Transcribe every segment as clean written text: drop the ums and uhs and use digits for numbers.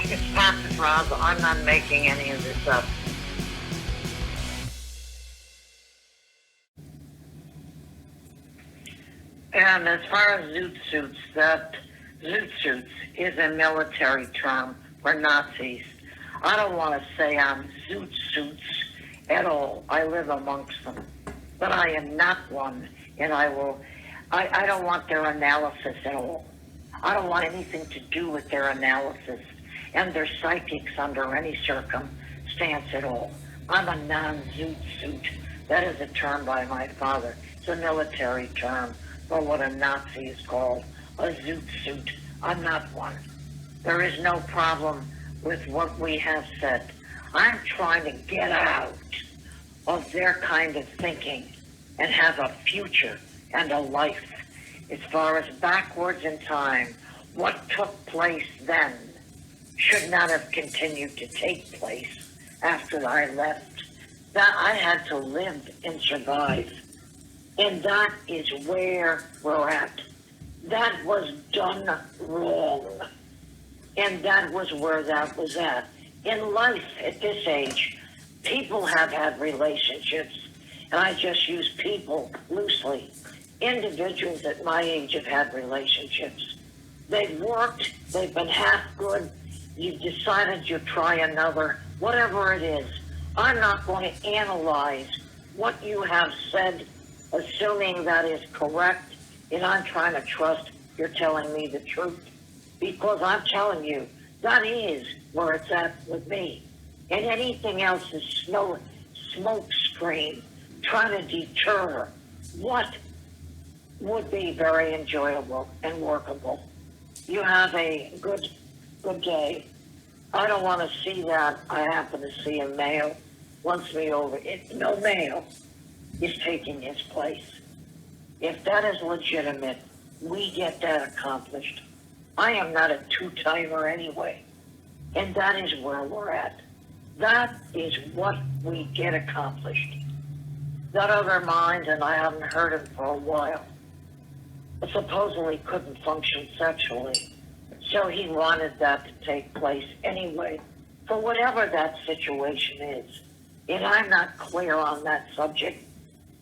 It's Podraza. I'm not making any of this up. And as far as Zoot suits, that Zoot suits is a military term for Nazis. I don't want to say I'm Zoot suits at all. I live amongst them. But I am not one, and I don't want their analysis at all. I don't want anything to do with their analysis and their psychics under any circumstance at all. I'm a non-Zoot suit. That is a term by my father. It's a military term for what a Nazi is called, a Zoot suit. I'm not one. There is no problem with what we have said. I'm trying to get out of their kind of thinking and have a future and a life. As far as backwards in time, what took place then should not have continued to take place after I left. That I had to live and survive. And that is where we're at. That was done wrong. And that was where that was at. In life, at this age, people have had relationships, and I just use people loosely. Individuals at my age have had relationships. They've worked, they've been half good, you've decided you'll try another, whatever it is. I'm not going to analyze what you have said, assuming that is correct, and I'm trying to trust you're telling me the truth. Because I'm telling you, that is where it's at with me. And anything else is smoke screen, trying to deter what would be very enjoyable and workable. You have a good day. I don't want to see that. I happen to see a male wants me over. No male is taking his place. If that is legitimate, we get that accomplished. I am not a two-timer anyway. And that is where we're at. That is what we get accomplished. That other mind, and I haven't heard him for a while, supposedly couldn't function sexually. So he wanted that to take place anyway, for whatever that situation is. And I'm not clear on that subject.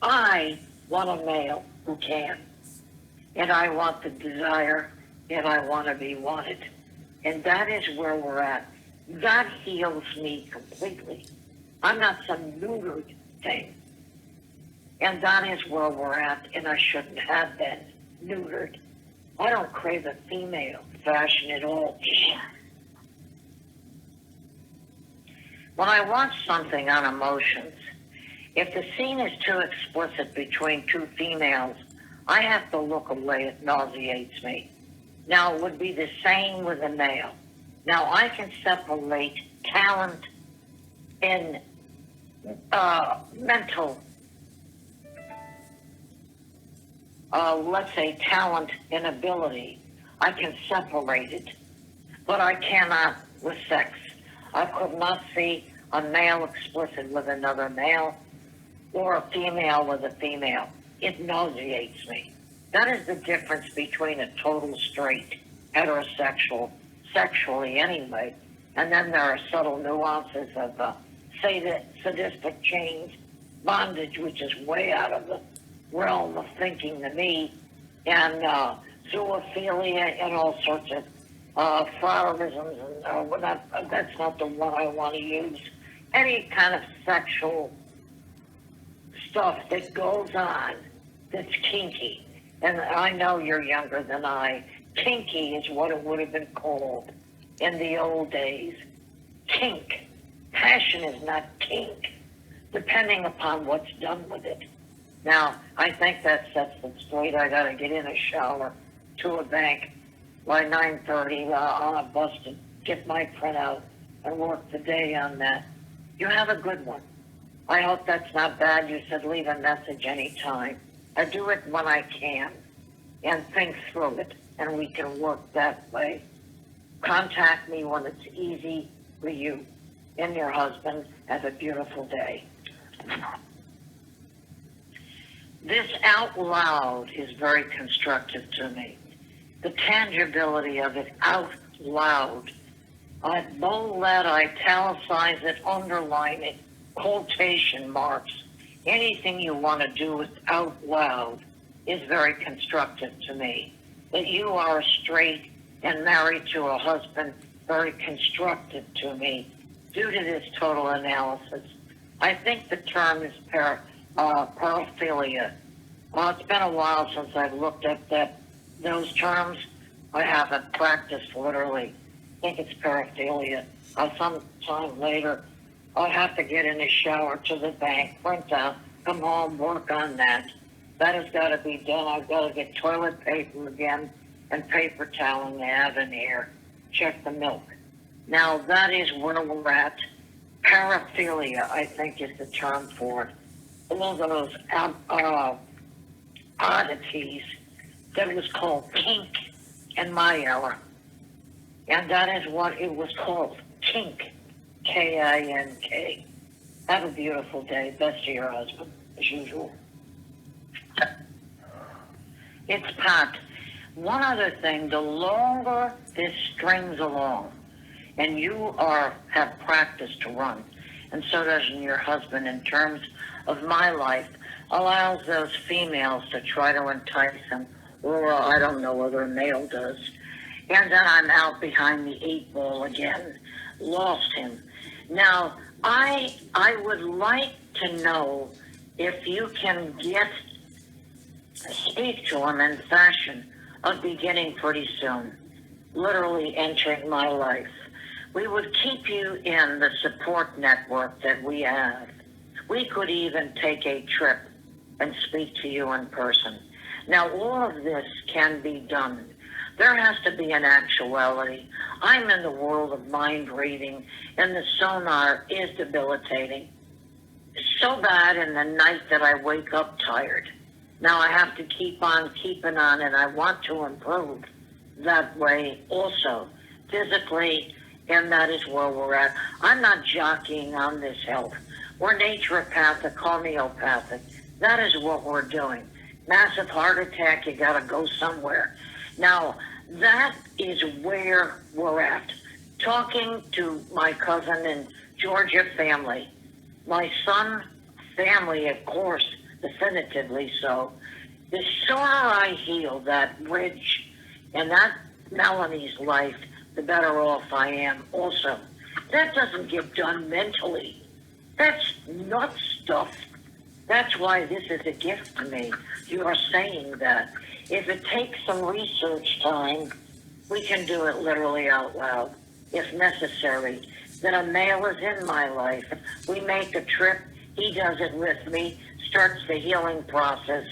I want a male who can. And I want the desire, and I want to be wanted. And that is where we're at. That heals me completely. I'm not some neutered thing. And that is where we're at, and I shouldn't have been neutered. I don't crave a female fashion at all. When I watch something on emotions, if the scene is too explicit between two females, I have to look away. It nauseates me. Now, it would be the same with a male. Now, I can separate talent and mental, let's say talent and ability. I can separate it, but I cannot with sex. I could not see a male explicit with another male or a female with a female. It nauseates me. That is the difference between a total straight heterosexual, sexually anyway, and then there are subtle nuances of, say, the sadistic chains, bondage, which is way out of the realm of thinking to me, and zoophilia and all sorts of flowerisms, and that's not the one I want to use. Any kind of sexual stuff that goes on that's kinky. And I know you're younger than I. Kinky is what it would have been called in the old days. Kink. Passion is not kink, depending upon what's done with it. Now, I think that sets it straight. I got to get in a shower to a bank by 9:30 on a bus to get my printout and work the day on that. You have a good one. I hope that's not bad. You said leave a message anytime. I do it when I can and think through it, and we can work that way. Contact me when it's easy for you and your husband. Have a beautiful day. This out loud is very constructive to me. The tangibility of it out loud I bold that, italicize it, underline it, quotation marks. Anything you want to do it out loud is very constructive to me. That you are straight and married to a husband, very constructive to me due to this total analysis. I think the term is paraphilia. Well, it's been a while since I've looked at those terms. I haven't practiced literally. I think it's paraphilia. Sometime later, I'll have to get in the shower to the bank, print out, come home, work on that. That has got to be done. I've got to get toilet paper again and paper towel in the have in here. Check the milk. Now, that is where we're at. Paraphilia, I think, is the term for it. All those oddities that was called kink in my era. And that is what it was called, kink, K-I-N-K. Have a beautiful day. Best to your husband, as usual. It's Pat. One other thing, the longer this strings along, and you have practice to run, and so does your husband in terms of my life, allows those females to try to entice him, or I don't know whether a male does. And then I'm out behind the 8 ball again. Lost him. Now, I would like to know if you can speak to him in fashion of beginning pretty soon, literally entering my life. We would keep you in the support network that we have. We could even take a trip and speak to you in person. Now, all of this can be done. There has to be an actuality. I'm in the world of mind reading, and the sonar is debilitating. So bad in the night that I wake up tired. Now I have to keep on keeping on, and I want to improve that way also, physically, and that is where we're at. I'm not jockeying on this health. We're naturopathic, homeopathic. That is what we're doing. Massive heart attack, you got to go somewhere. Now, that is where we're at. Talking to my cousin and Georgia family, my son family, of course, definitively so. The sooner I heal that bridge and that Melanie's life, the better off I am also. That doesn't get done mentally. That's nut stuff. That's why this is a gift to me. You are saying that. If it takes some research time, we can do it literally out loud, if necessary. Then a male is in my life. We make a trip. He does it with me, starts the healing process.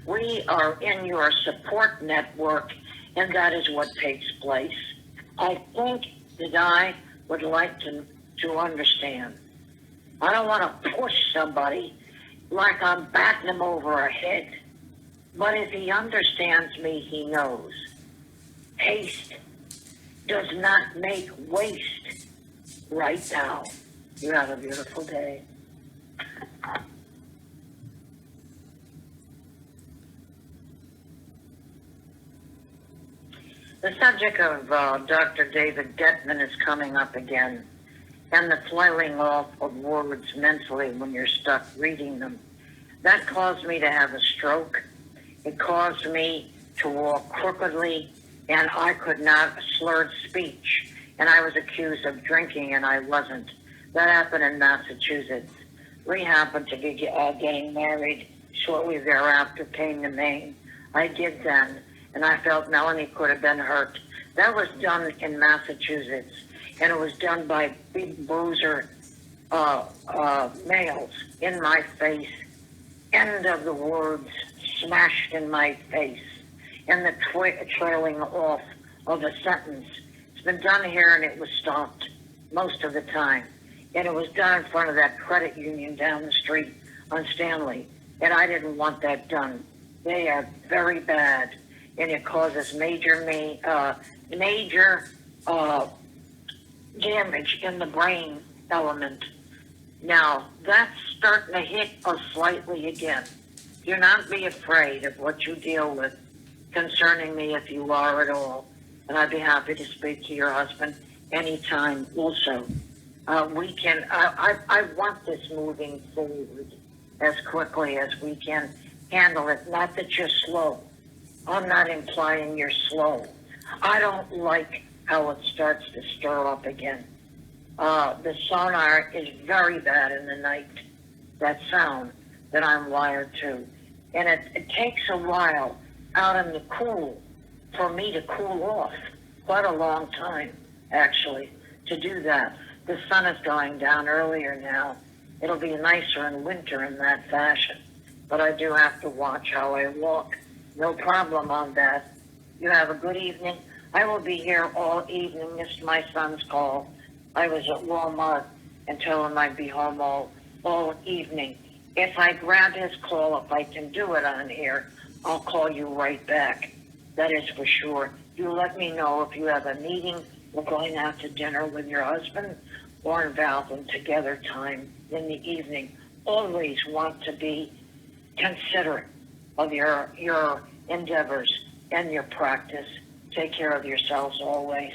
We are in your support network, and that is what takes place. I think that I would like to understand. I don't want to push somebody like I'm batting him over a head. But if he understands me, he knows. Haste does not make waste right now. You have a beautiful day. The subject of Dr. David Detman is coming up again, and the flailing off of words mentally when you're stuck reading them. That caused me to have a stroke. It caused me to walk crookedly, and I could not slurred speech, and I was accused of drinking, and I wasn't. That happened in Massachusetts. We happened to be getting married. Shortly thereafter came to Maine. I did then, and I felt Melanie could have been hurt. That was done in Massachusetts, and it was done by big bruiser males in my face. End of the words smashed in my face, and the trailing off of a sentence. It's been done here, and it was stopped most of the time. And it was done in front of that credit union down the street on Stanley. And I didn't want that done. They are very bad, and it causes major damage in the brain element. Now, that's starting to hit us slightly again. Do not be afraid of what you deal with concerning me if you are at all. And I'd be happy to speak to your husband anytime also. I want this moving forward as quickly as we can handle it. Not that you're slow. I'm not implying you're slow. I don't like how it starts to stir up again. The sonar is very bad in the night, that sound that I'm wired to. And it takes a while out in the cool for me to cool off. Quite a long time, actually, to do that. The sun is going down earlier now. It'll be nicer in winter in that fashion. But I do have to watch how I walk. No problem on that. You have a good evening. I will be here all evening. Missed my son's call. I was at Walmart and told him I'd be home all evening. If I grab his call, if I can do it on here, I'll call you right back. That is for sure. You let me know if you have a meeting or going out to dinner with your husband or involved in together time in the evening. Always want to be considerate of your endeavors and your practice. Take care of yourselves always.